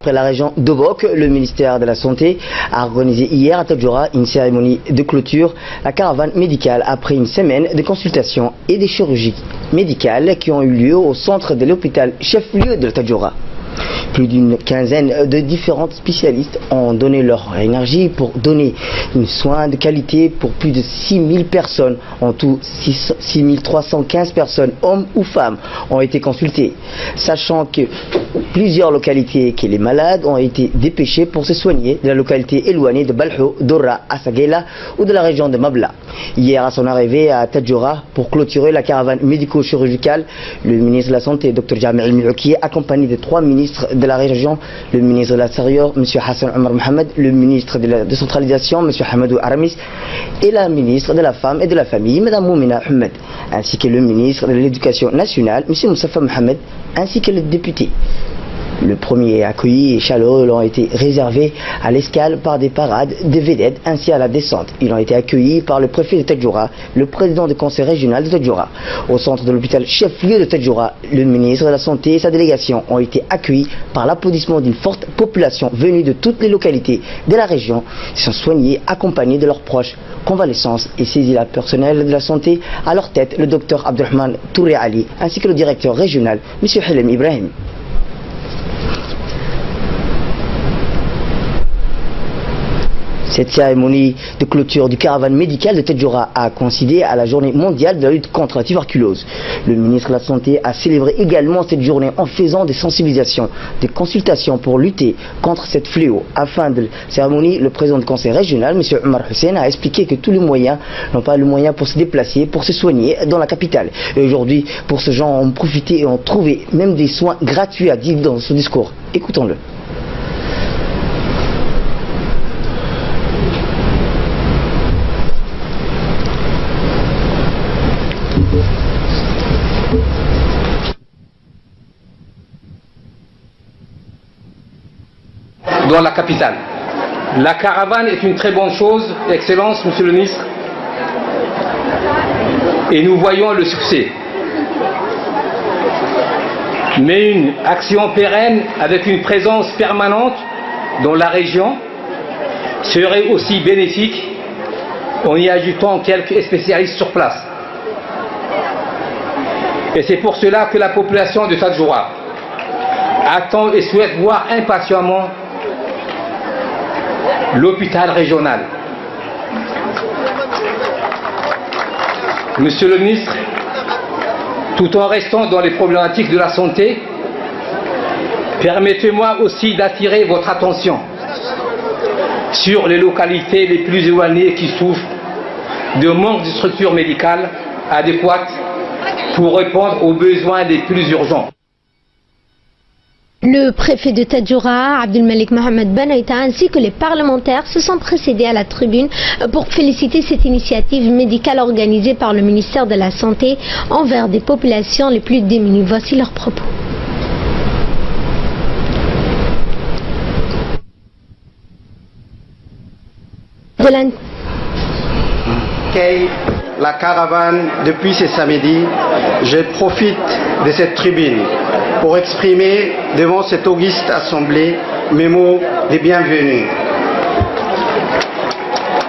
Après la région d'Obok, le ministère de la Santé a organisé hier à Tadjoura une cérémonie de clôture. La caravane médicale après une semaine de consultations et de chirurgies médicales qui ont eu lieu au centre de l'hôpital chef-lieu de Tadjoura. Plus d'une quinzaine de différents spécialistes ont donné leur énergie pour donner un soin de qualité pour plus de 6000 personnes. En tout, 6315 personnes, hommes ou femmes, ont été consultées. Sachant que plusieurs localités que les malades ont été dépêchés pour se soigner de la localité éloignée de Balhou, Dora, Asagela ou de la région de Mabla. Hier, à son arrivée à Tadjoura pour clôturer la caravane médico-chirurgicale, le ministre de la Santé, Dr Jami Al-Milouki, accompagné de 3 ministres de la région, le ministre de l'Intérieur, M. Hassan Omar Mohamed, le ministre de la décentralisation, M. Hamadou Aramis, et la ministre de la Femme et de la Famille, Mme Moumina Ahmed, ainsi que le ministre de l'Éducation nationale, M. Moussafa Mohamed, ainsi que le député. Le premier accueilli et chaleureux ont été réservés à l'escale par des parades de vedettes ainsi à la descente. Ils ont été accueillis par le préfet de Tadjoura, le président du conseil régional de Tadjoura. Au centre de l'hôpital chef-lieu de Tadjoura, le ministre de la Santé et sa délégation ont été accueillis par l'applaudissement d'une forte population venue de toutes les localités de la région. Ils sont soignés, accompagnés de leurs proches. Convalescence et saisit la personnel de la santé, à leur tête le docteur Abdelrahman Touré Ali ainsi que le directeur régional, M. Hilem Ibrahim. Cette cérémonie de clôture du caravane médical de Tadjoura a coïncidé à la journée mondiale de la lutte contre la tuberculose. Le ministre de la Santé a célébré également cette journée en faisant des sensibilisations, des consultations pour lutter contre cette fléau. À fin de la cérémonie, le président du conseil régional, M. Omar Hussein, a expliqué que tous les moyens n'ont pas le moyen pour se déplacer, pour se soigner dans la capitale. Et aujourd'hui, pour ce gens ont profité et ont trouvé même des soins gratuits, a dit dans son discours. Écoutons-le. Dans la capitale. La caravane est une très bonne chose, Excellence, Monsieur le ministre, et nous voyons le succès. Mais une action pérenne avec une présence permanente dans la région serait aussi bénéfique en y ajoutant quelques spécialistes sur place. Et c'est pour cela que la population de Tadjoura attend et souhaite voir impatiemment l'hôpital régional. Monsieur le ministre, tout en restant dans les problématiques de la santé, permettez-moi aussi d'attirer votre attention sur les localités les plus éloignées qui souffrent de manque de structures médicales adéquates pour répondre aux besoins les plus urgents. Le préfet de Tadjoura, Abdelmalik Mohamed Benaïta, ainsi que les parlementaires se sont précédés à la tribune pour féliciter cette initiative médicale organisée par le ministère de la Santé envers des populations les plus démunies. Voici leurs propos. La caravane depuis ce samedi, je profite de cette tribune pour exprimer devant cette auguste assemblée mes mots de bienvenue.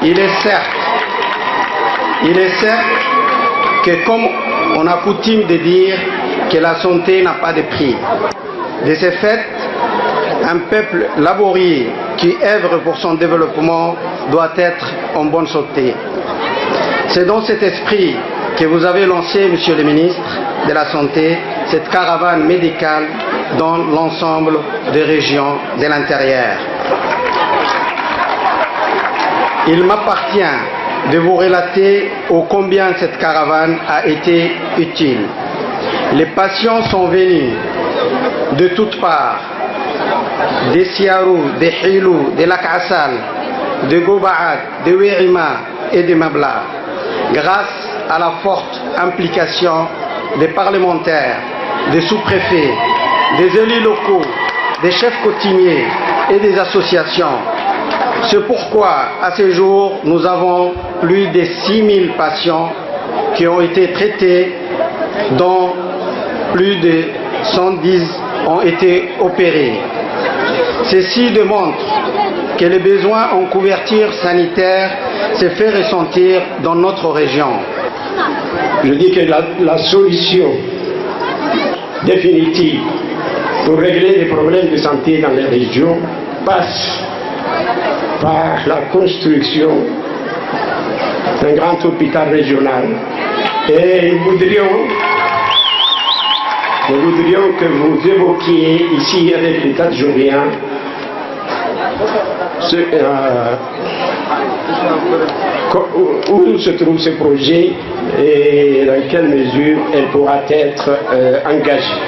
Il est certes que comme on a coutume de dire que la santé n'a pas de prix. De ce fait, un peuple laborieux qui œuvre pour son développement doit être en bonne santé. C'est dans cet esprit que vous avez lancé, Monsieur le ministre de la Santé, cette caravane médicale dans l'ensemble des régions de l'intérieur. Il m'appartient de vous relater ô combien cette caravane a été utile. Les patients sont venus de toutes parts, de Siarou, de Hilou, de Lakassal, de Gobaad, de Werima et de Mabla. Grâce à la forte implication des parlementaires, des sous-préfets, des élus locaux, des chefs coutumiers et des associations. C'est pourquoi, à ce jour, nous avons plus de 6000 patients qui ont été traités, dont plus de 110 ont été opérés. Ceci démontre que les besoins en couverture sanitaire se fait ressentir dans notre région. Je dis que la solution définitive pour régler les problèmes de santé dans les régions passe par la construction d'un grand hôpital régional. Et nous voudrions que vous évoquiez ici avec les Tadjouriens où se trouve ce projet et dans quelle mesure elle pourra être engagée.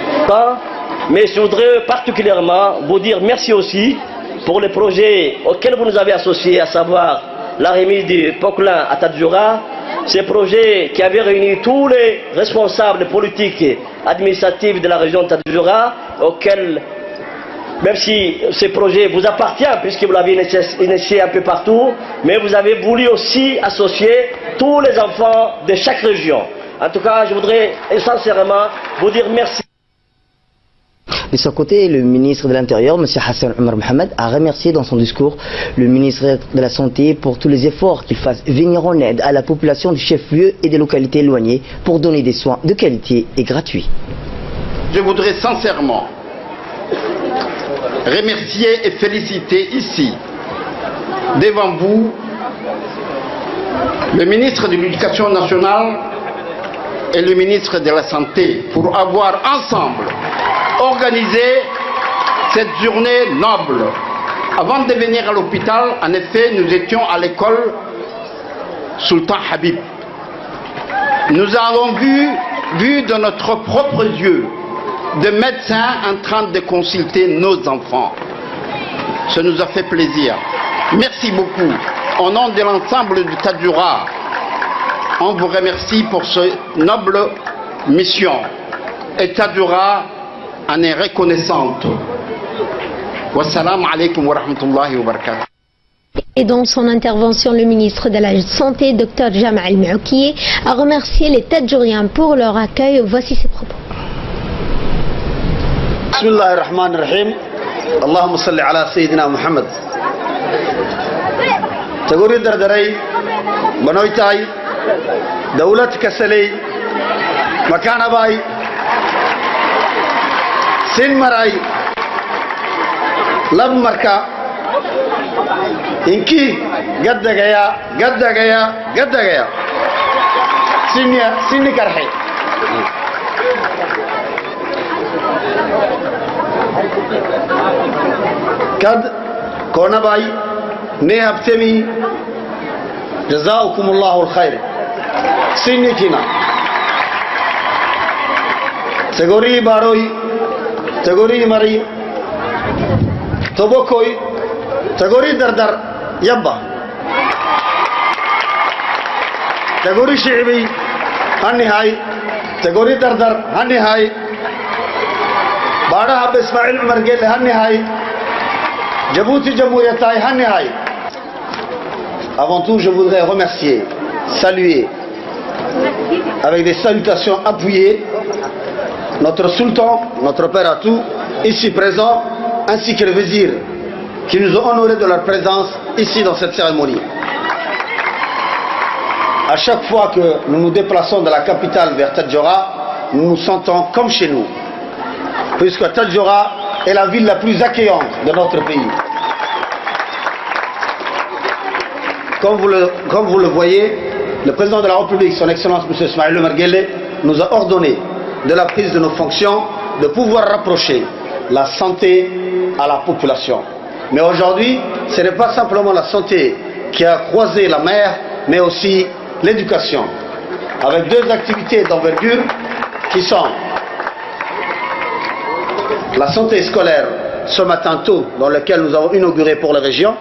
Mais je voudrais particulièrement vous dire merci aussi pour les projets auxquels vous nous avez associés, à savoir la remise du Poquelin à Tadjoura, ces projets qui avaient réuni tous les responsables politiques et administratifs de la région de Tadjoura, auxquels, même si ces projets vous appartiennent puisque vous l'avez initié un peu partout, mais vous avez voulu aussi associer tous les enfants de chaque région. En tout cas, je voudrais sincèrement vous dire merci. De son côté, le ministre de l'Intérieur, M. Hassan Omar Mohamed, a remercié dans son discours le ministre de la Santé pour tous les efforts qu'il fasse venir en aide à la population du chef-lieu et des localités éloignées pour donner des soins de qualité et gratuits. Je voudrais sincèrement remercier et féliciter ici, devant vous, le ministre de l'Éducation nationale et le ministre de la Santé pour avoir ensemble organisé cette journée noble. Avant de venir à l'hôpital, en effet, nous étions à l'école Sultan Habib. Nous avons vu de notre propre yeux des médecins en train de consulter nos enfants. Ça nous a fait plaisir. Merci beaucoup. Au nom de l'ensemble du Tadjoura, on vous remercie pour cette noble mission. Et Tadjoura en est reconnaissante. Wassalamu alaikum wa rahmatullahi wa barakatuh. Et dans son intervention, le ministre de la Santé, Dr Jamal Maoukié, a remercié les Tadjouriens pour leur accueil. Voici ses propos. Bismillahirrahmanirrahim. Allahumma salli ala Sayyidina Muhammad. Tagori dardaray, banoytay, dawlat kasalay, makanabay, sin maray, lab marka, inki gaddagaya, sinni karhay. كد كونا باي نهب تمي جزاؤكم الله الخير سنتنا تغوري باروي تغوري مري تبوكوي تغوري دردر يبا تغوري شعبي هني هاي تغوري دردر هني هاي بارا عبد اسماعيل عمر قال هني هاي Djibouti Jamhouriyatai Hanihai. Avant tout, je voudrais remercier, saluer, avec des salutations appuyées, notre sultan, notre père Atou, ici présent, ainsi que le vizir, qui nous ont honorés de leur présence ici dans cette cérémonie. À chaque fois que nous nous déplaçons de la capitale vers Tadjoura, nous nous sentons comme chez nous, puisque Tadjoura est la ville la plus accueillante de notre pays. Comme vous le voyez, le président de la République, son Excellence M. Ismaïl Omar Guelleh, nous a ordonné, de la prise de nos fonctions, de pouvoir rapprocher la santé à la population. Mais aujourd'hui, ce n'est pas simplement la santé qui a croisé la mer, mais aussi l'éducation, avec deux activités d'envergure qui sont la santé scolaire ce matin tôt, dans laquelle nous avons inauguré pour la région,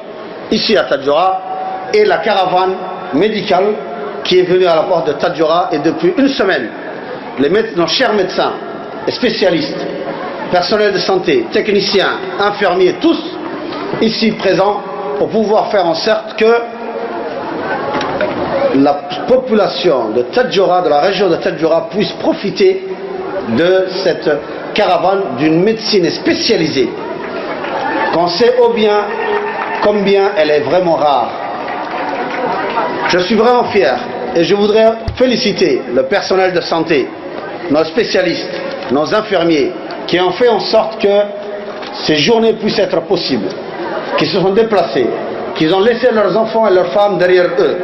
ici à Tadjoura, et la caravane médicale qui est venue à la porte de Tadjoura. Et depuis une semaine, nos chers médecins et spécialistes, personnels de santé, techniciens, infirmiers, tous ici présents pour pouvoir faire en sorte que la population de Tadjoura, de la région de Tadjoura, puisse profiter de cette caravane d'une médecine spécialisée qu'on sait combien elle est vraiment rare. Je suis vraiment fier et je voudrais féliciter le personnel de santé, nos spécialistes, nos infirmiers, qui ont fait en sorte que ces journées puissent être possibles, qui se sont déplacés, qui ont laissé leurs enfants et leurs femmes derrière eux.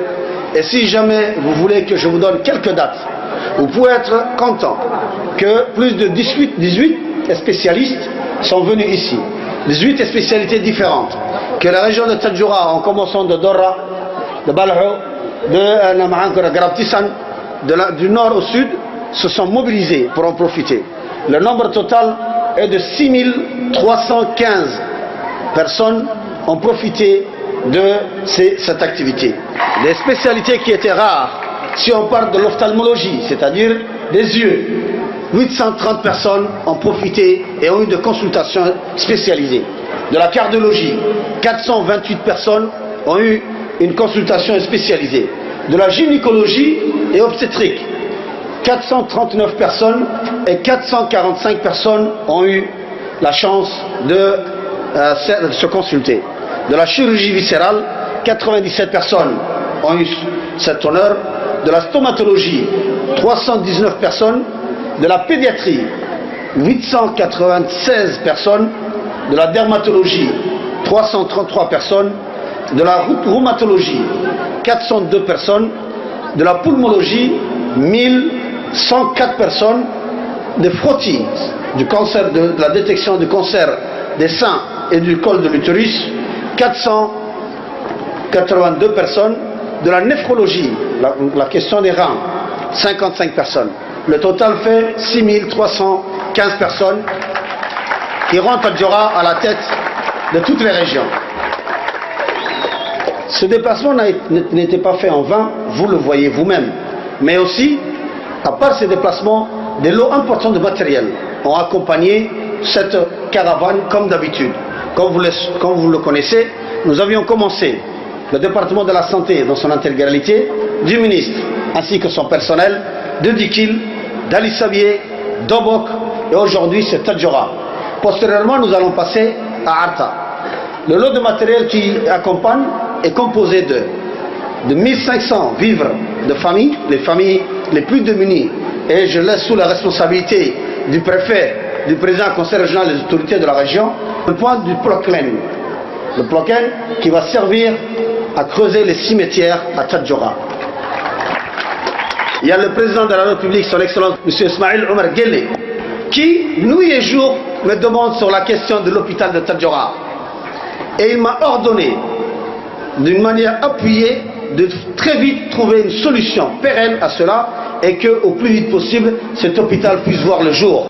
Et si jamais vous voulez que je vous donne quelques dates, vous pouvez être content que plus de 18 spécialistes sont venus ici, 18 spécialités différentes, que la région de Tadjoura, en commençant de Dora, de Balho, de Garabtissan, du nord au sud, se sont mobilisés pour en profiter. Le nombre total est de 6315 personnes ont profité de cette activité. Des spécialités qui étaient rares, si on parle de l'ophtalmologie, c'est-à-dire des yeux, 830 personnes ont profité et ont eu des consultations spécialisées. De la cardiologie, 428 personnes ont eu une consultation spécialisée. De la gynécologie et obstétrique, 439 personnes et 445 personnes ont eu la chance de se consulter. De la chirurgie viscérale, 97 personnes ont eu cet honneur. De la stomatologie, 319 personnes. De la pédiatrie, 896 personnes. De la dermatologie, 333 personnes. De la rhumatologie, 402 personnes. De la pulmonologie, 1104 personnes. De frottis, du cancer, de la détection du cancer des seins et du col de l'utérus, 482 personnes. De la néphrologie, la question des reins, 55 personnes. Le total fait 6315 personnes qui rentrent à Tadjoura à la tête de toutes les régions. Ce déplacement n'était pas fait en vain, vous le voyez vous-même. Mais aussi, à part ces déplacements, des lots importants de matériel ont accompagné cette caravane comme d'habitude. Comme vous le connaissez, nous avions commencé le département de la santé dans son intégralité, du ministre ainsi que son personnel, de Dikil, d'Ali Sabié, d'Obok et aujourd'hui c'est Tadjoura. Posteriorement, nous allons passer à Arta. Le lot de matériel qui accompagne est composé de 1500 vivres de familles, les familles les plus démunies, et je laisse sous la responsabilité du préfet, du président du conseil régional et des autorités de la région, le point du Ploklen. Le Ploklen qui va servir à creuser les cimetières à Tadjoura. Il y a le président de la République, son excellence, M. Ismail Omar Guelleh, qui, nuit et jour, me demande sur la question de l'hôpital de Tadjoura. Et il m'a ordonné, d'une manière appuyée, de très vite trouver une solution pérenne à cela et qu'au plus vite possible, cet hôpital puisse voir le jour.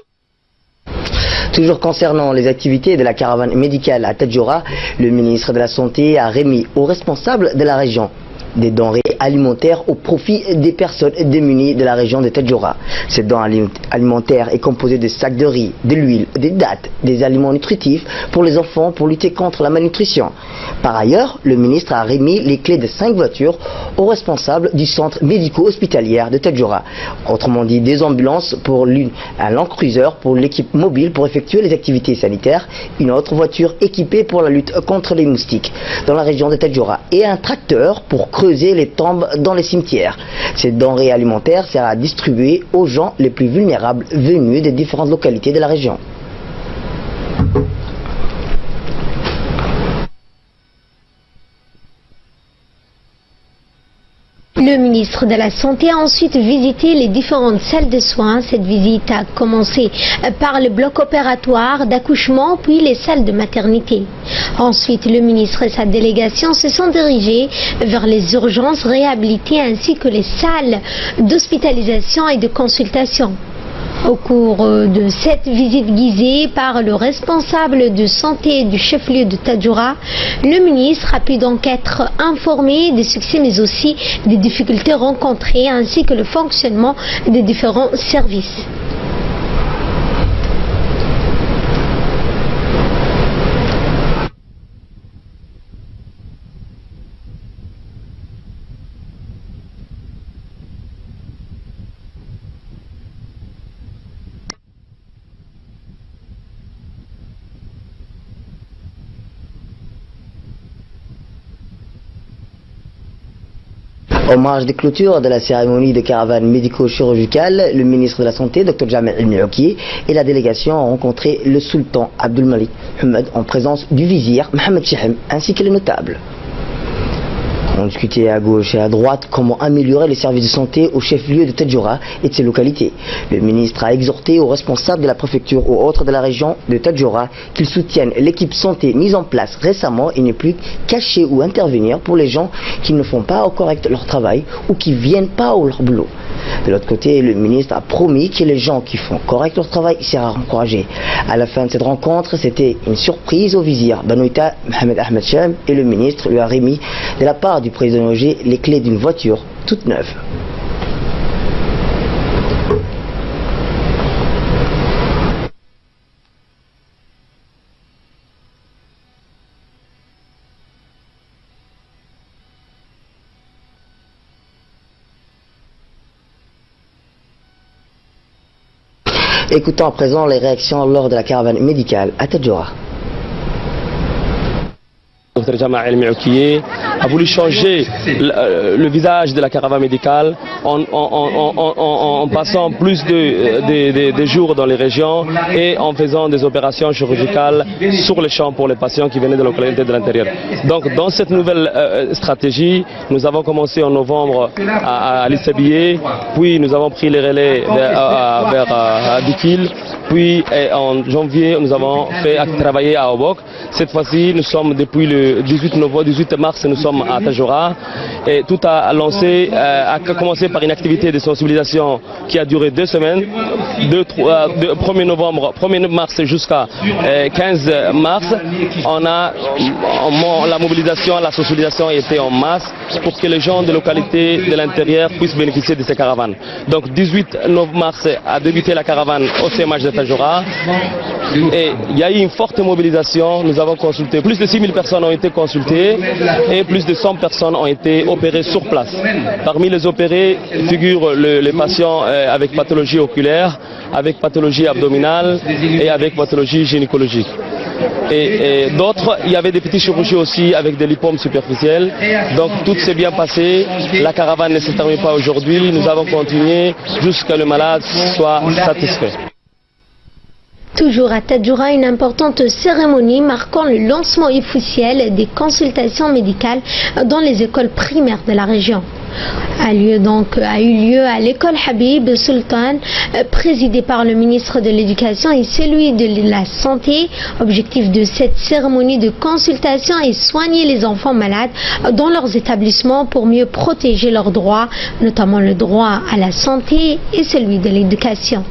Toujours concernant les activités de la caravane médicale à Tadjoura, le ministre de la Santé a remis aux responsables de la région des denrées alimentaires au profit des personnes démunies de la région de Tadjoura. Cette denrée alimentaire est composée de sacs de riz, de l'huile, des dattes, des aliments nutritifs pour les enfants pour lutter contre la malnutrition. Par ailleurs, le ministre a remis les clés de 5 voitures aux responsables du centre médico-hospitalier de Tadjoura. Autrement dit, des ambulances pour l'une, un Land Cruiser pour l'équipe mobile pour effectuer les activités sanitaires, une autre voiture équipée pour la lutte contre les moustiques dans la région de Tadjoura et un tracteur pour creuser les tombes dans les cimetières. Cette denrée alimentaire sera distribuée aux gens les plus vulnérables venus des différentes localités de la région. Le ministre de la Santé a ensuite visité les différentes salles de soins. Cette visite a commencé par le bloc opératoire d'accouchement, puis les salles de maternité. Ensuite, le ministre et sa délégation se sont dirigés vers les urgences réhabilitées ainsi que les salles d'hospitalisation et de consultation. Au cours de cette visite guidée par le responsable de santé du chef-lieu de Tadjoura, le ministre a pu donc être informé des succès mais aussi des difficultés rencontrées ainsi que le fonctionnement des différents services. Au marge des clôtures de la cérémonie de caravane médico-chirurgicale, le ministre de la Santé, Dr Jamel El-Mioki, et la délégation ont rencontré le sultan Abdul Malik Mohammed en présence du vizir Mohamed Chehem ainsi que les notables. On discutait à gauche et à droite comment améliorer les services de santé au chef-lieu de Tadjoura et de ses localités. Le ministre a exhorté aux responsables de la préfecture ou autres de la région de Tadjoura qu'ils soutiennent l'équipe santé mise en place récemment et ne plus cacher ou intervenir pour les gens qui ne font pas au correct leur travail ou qui ne viennent pas au leur boulot. De l'autre côté, le ministre a promis que les gens qui font correct leur travail seront encouragés. À la fin de cette rencontre, c'était une surprise au vizir Banouita Mohamed Ahmed Chehem et le ministre lui a remis de la part du président Ogé les clés d'une voiture toute neuve. Écoutons à présent les réactions lors de la caravane médicale à Tadjoura. Dr Jamel El-Mioki a voulu changer le visage de la caravane médicale en passant plus de jours dans les régions et en faisant des opérations chirurgicales sur les champs pour les patients qui venaient de la localité de l'intérieur. Donc dans cette nouvelle stratégie, nous avons commencé en novembre à Lissabié, puis nous avons pris les relais vers Dikil, puis en janvier nous avons fait travailler à Obok. Cette fois-ci, nous sommes depuis le 18 mars, nous sommes à Tadjoura et tout a commencé par une activité de sensibilisation qui a duré 2 semaines, 1er mars jusqu'à 15 mars. La mobilisation, la sensibilisation était en masse pour que les gens de localités de l'intérieur puissent bénéficier de ces caravanes. Donc 18 mars a débuté la caravane au CMH de Tadjoura et il y a eu une forte mobilisation. Nous avons consulté, plus de 6000 personnes ont été consultées et plus de 100 personnes ont été opérées sur place. Parmi les opérés figurent les patients avec pathologie oculaire, avec pathologie abdominale et avec pathologie gynécologique. Et d'autres, il y avait des petites chirurgies aussi avec des lipomes superficiels. Donc tout s'est bien passé. La caravane ne se termine pas aujourd'hui. Nous avons continué jusqu'à ce que le malade soit satisfait. Toujours à Tadjoura, une importante cérémonie marquant le lancement officiel des consultations médicales dans les écoles primaires de la région. A eu lieu à l'école Habib Sultan, présidée par le ministre de l'Éducation et celui de la Santé. Objectif de cette cérémonie de consultation est soigner les enfants malades dans leurs établissements pour mieux protéger leurs droits, notamment le droit à la santé et celui de l'éducation.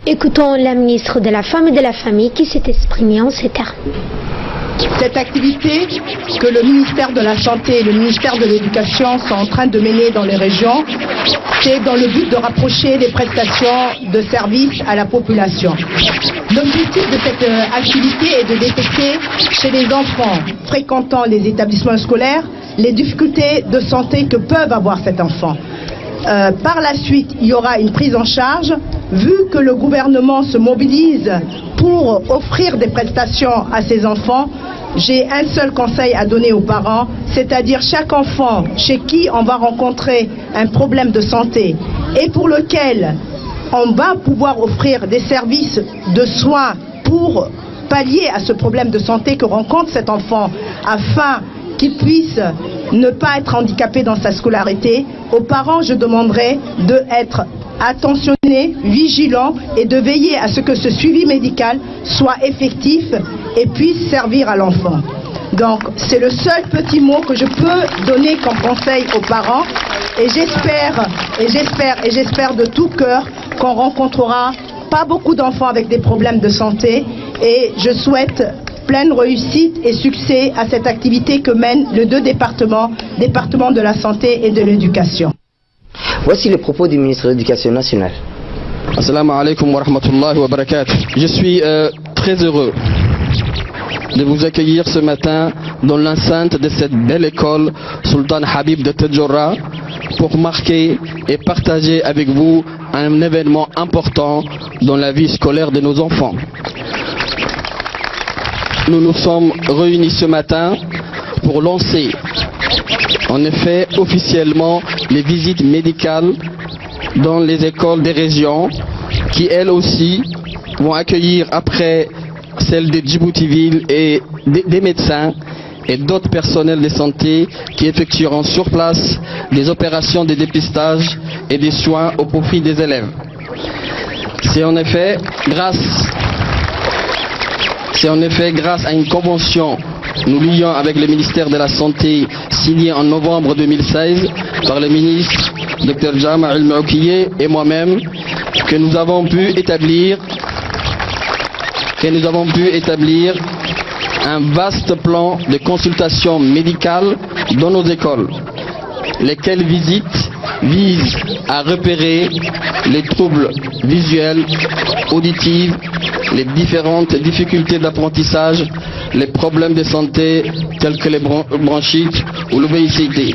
Écoutons la ministre de la Femme et de la Famille qui s'est exprimée en ces termes. Cette activité que le ministère de la Santé et le ministère de l'Éducation sont en train de mener dans les régions, c'est dans le but de rapprocher les prestations de services à la population. L'objectif de cette activité est de détecter chez les enfants fréquentant les établissements scolaires les difficultés de santé que peuvent avoir cet enfant. Par la suite, il y aura une prise en charge, vu que le gouvernement se mobilise pour offrir des prestations à ses enfants. J'ai un seul conseil à donner aux parents, c'est-à-dire chaque enfant chez qui on va rencontrer un problème de santé et pour lequel on va pouvoir offrir des services de soins pour pallier à ce problème de santé que rencontre cet enfant afin qu'il puisse ne pas être handicapé dans sa scolarité. Aux parents, je demanderai d'être attentionnés, vigilants et de veiller à ce que ce suivi médical soit effectif et puisse servir à l'enfant. Donc, c'est le seul petit mot que je peux donner comme conseil aux parents. Et j'espère de tout cœur qu'on rencontrera pas beaucoup d'enfants avec des problèmes de santé. Et je souhaite pleine réussite et succès à cette activité que mènent les deux départements, département de la santé et de l'éducation. Voici les propos du ministre de l'Éducation nationale. Assalamu alaikum wa rahmatullahi wa barakatuh. Je suis très heureux de vous accueillir ce matin dans l'enceinte de cette belle école Sultan Habib de Tadjoura pour marquer et partager avec vous un événement important dans la vie scolaire de nos enfants. Nous nous sommes réunis ce matin pour lancer en effet officiellement les visites médicales dans les écoles des régions qui elles aussi vont accueillir après celles de Djibouti-Ville et des médecins et d'autres personnels de santé qui effectueront sur place des opérations de dépistage et des soins au profit des élèves. C'est en effet grâce à une convention nous liant avec le ministère de la Santé signée en novembre 2016 par le ministre Dr Jama El-Maoukiye et moi-même que nous avons pu établir un vaste plan de consultation médicale dans nos écoles, lesquelles visites visent à repérer les troubles visuels, auditifs, les différentes difficultés d'apprentissage, les problèmes de santé tels que les bronchites ou l'obésité.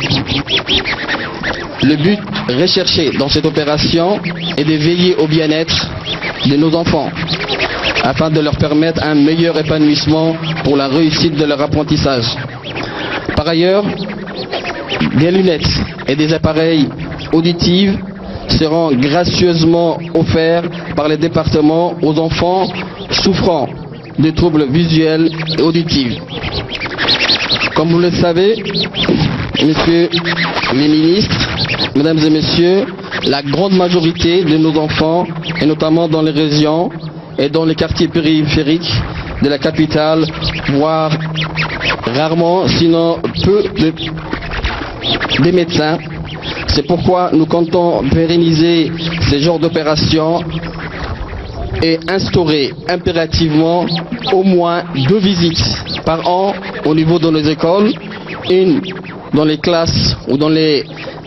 Le but recherché dans cette opération est de veiller au bien-être de nos enfants afin de leur permettre un meilleur épanouissement pour la réussite de leur apprentissage. Par ailleurs, des lunettes et des appareils auditifs seront gracieusement offerts par les départements aux enfants souffrant de troubles visuels et auditifs. Comme vous le savez, messieurs les ministres, mesdames et messieurs, la grande majorité de nos enfants, et notamment dans les régions et dans les quartiers périphériques de la capitale, voire rarement, sinon peu des médecins. C'est pourquoi nous comptons pérenniser ces genres d'opérations et instaurer impérativement au moins 2 visites par an au niveau de nos écoles, une dans les classes ou dans les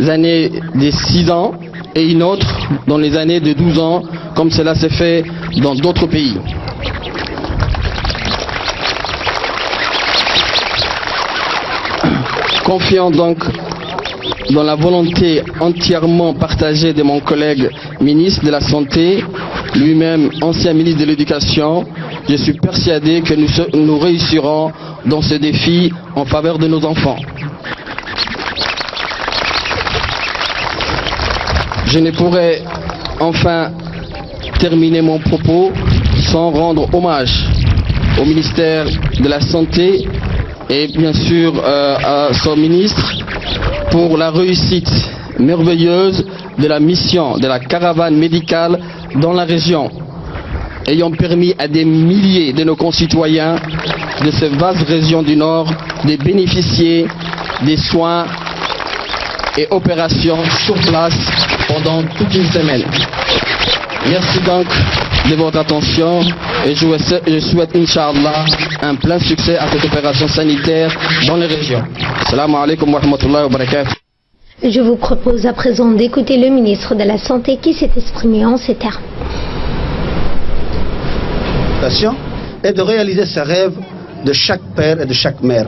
années de 6 ans et une autre dans les années de 12 ans, comme cela s'est fait dans d'autres pays. Confiant donc dans la volonté entièrement partagée de mon collègue ministre de la Santé, lui-même ancien ministre de l'Éducation, je suis persuadé que nous réussirons dans ce défi en faveur de nos enfants. Je ne pourrais enfin terminer mon propos sans rendre hommage au ministère de la Santé et bien sûr à son ministre pour la réussite merveilleuse de la mission de la caravane médicale dans la région, ayant permis à des milliers de nos concitoyens de cette vaste région du Nord de bénéficier des soins et opérations sur place pendant toute une semaine. Merci donc de votre attention et je souhaite, Inch'Allah, un plein succès à cette opération sanitaire dans les régions. Assalamu alaikum wa rahmatullahi wa barakatuh. Je vous propose à présent d'écouter le ministre de la Santé qui s'est exprimé en ces termes. Et de réaliser ce rêve de chaque père et de chaque mère.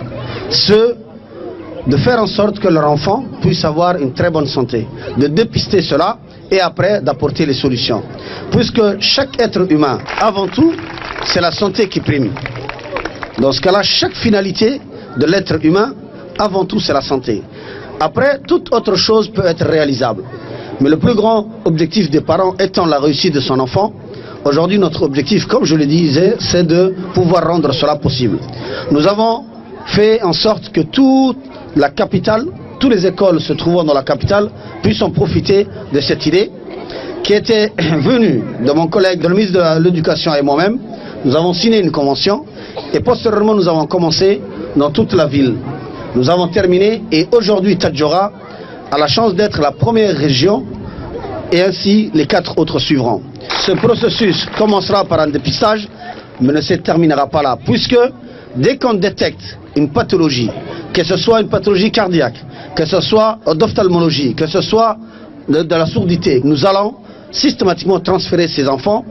De faire en sorte que leur enfant puisse avoir une très bonne santé. De dépister cela et après d'apporter les solutions. Puisque chaque être humain, avant tout, c'est la santé qui prime. Dans ce cas-là, chaque finalité de l'être humain, avant tout, c'est la santé. Après, toute autre chose peut être réalisable. Mais le plus grand objectif des parents étant la réussite de son enfant, aujourd'hui notre objectif, comme je le disais, c'est de pouvoir rendre cela possible. Nous avons fait en sorte que toute la capitale, toutes les écoles se trouvant dans la capitale puissent en profiter de cette idée qui était venue de mon collègue, de le ministre de l'Éducation et moi-même. Nous avons signé une convention Et postérieurement, nous avons commencé dans toute la ville. Nous avons terminé et aujourd'hui, Tadjoura a la chance d'être la première région et ainsi les 4 autres suivront. Ce processus commencera par un dépistage, mais ne se terminera pas là, puisque dès qu'on détecte une pathologie, que ce soit une pathologie cardiaque, que ce soit d'ophtalmologie, que ce soit de la surdité, nous allons systématiquement transférer ces enfants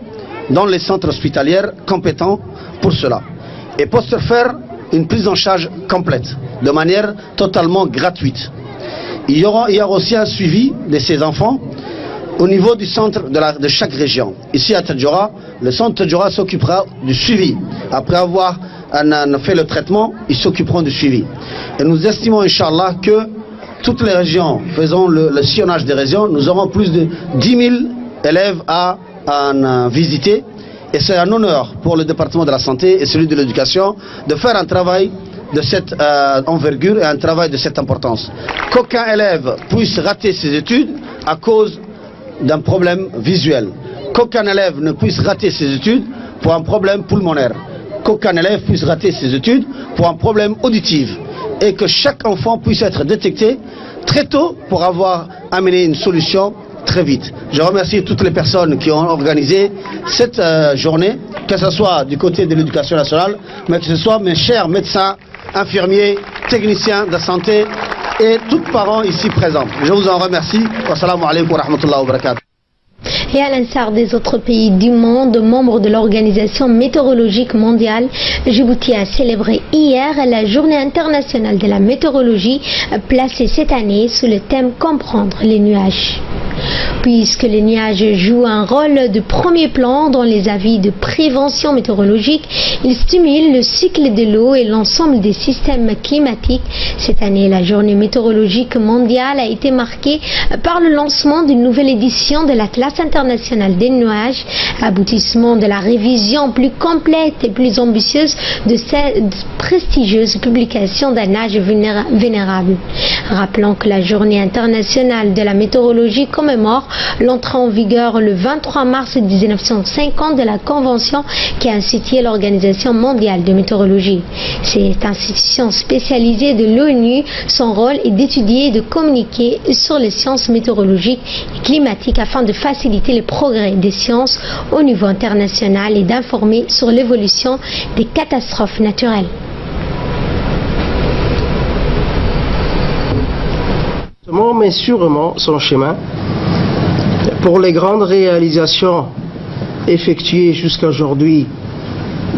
dans les centres hospitaliers compétents pour cela. Et pour se faire une prise en charge complète, de manière totalement gratuite. Il y aura aussi un suivi de ces enfants au niveau du centre de chaque région. Ici à Tadjoura, le centre Tadjoura s'occupera du suivi. Après avoir fait le traitement, ils s'occuperont du suivi. Et nous estimons, Inch'Allah, que toutes les régions, faisant le sillonnage des régions, nous aurons plus de 10 000 élèves à visiter. Et c'est un honneur pour le département de la santé et celui de l'éducation de faire un travail de cette envergure et un travail de cette importance. Qu'aucun élève puisse rater ses études à cause d'un problème visuel. Qu'aucun élève ne puisse rater ses études pour un problème pulmonaire. Qu'aucun élève puisse rater ses études pour un problème auditif. Et que chaque enfant puisse être détecté très tôt pour avoir amené une solution très vite. Je remercie toutes les personnes qui ont organisé cette journée, que ce soit du côté de l'éducation nationale, mais que ce soit mes chers médecins, infirmiers, techniciens de santé et tous parents ici présents. Je vous en remercie. Wassalamu alaikum wa rahmatullahi wa barakatuh. Et à l'instar des autres pays du monde, membres de l'Organisation météorologique mondiale, Djibouti a célébré hier la Journée internationale de la météorologie, placée cette année sous le thème « Comprendre les nuages ». Puisque les nuages jouent un rôle de premier plan dans les avis de prévention météorologique, ils stimulent le cycle de l'eau et l'ensemble des systèmes climatiques. Cette année, la journée météorologique mondiale a été marquée par le lancement d'une nouvelle édition de l'Atlas international des nuages, aboutissement de la révision plus complète et plus ambitieuse de cette prestigieuse publication d'un âge vénérable. Rappelons que la journée internationale de la météorologie commémore l'entrée en vigueur le 23 mars 1950 de la Convention qui a institué l'Organisation mondiale de météorologie. Cette institution spécialisée de l'ONU, son rôle est d'étudier et de communiquer sur les sciences météorologiques et climatiques afin de faciliter le progrès des sciences au niveau international et d'informer sur l'évolution des catastrophes naturelles. Mais sûrement son chemin pour les grandes réalisations effectuées jusqu'à aujourd'hui.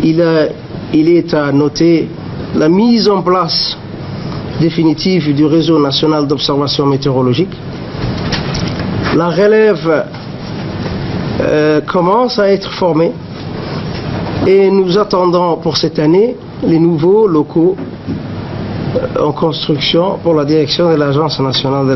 Il est à noter la mise en place définitive du réseau national d'observation météorologique. La relève commence à être formée et nous attendons pour cette année les nouveaux locaux en construction pour la direction de l'Agence nationale de